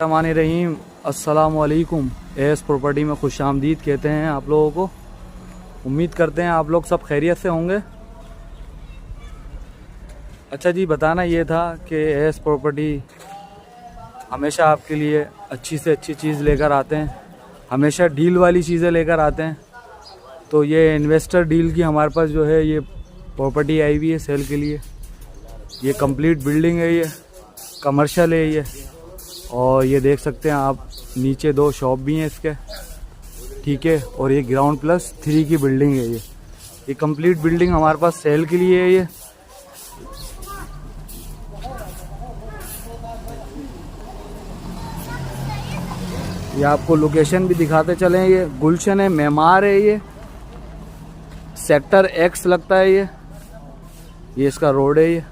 रहीम अस्सलाम वालेकुम। S property में खुश आमदीद कहते हैं आप लोगों को। उम्मीद करते हैं आप लोग सब खैरियत से होंगे। अच्छा जी, बताना ये था कि एस प्रॉपर्टी हमेशा आपके लिए अच्छी से अच्छी चीज़ लेकर आते हैं, हमेशा डील वाली चीज़ें लेकर आते हैं। तो ये इन्वेस्टर डील की हमारे पास जो है ये प्रॉपर्टी आई हुई है सेल के लिए। ये कंप्लीट बिल्डिंग है, ये कमर्शियल है ये। और ये देख सकते हैं आप, नीचे 2 शॉप भी हैं इसके, ठीक है। और ये ग्राउंड +3 की बिल्डिंग है। ये कंप्लीट बिल्डिंग हमारे पास सेल के लिए है। ये आपको लोकेशन भी दिखाते चलें। ये गुलशन है, मेमार है, ये सेक्टर X लगता है। ये इसका रोड है।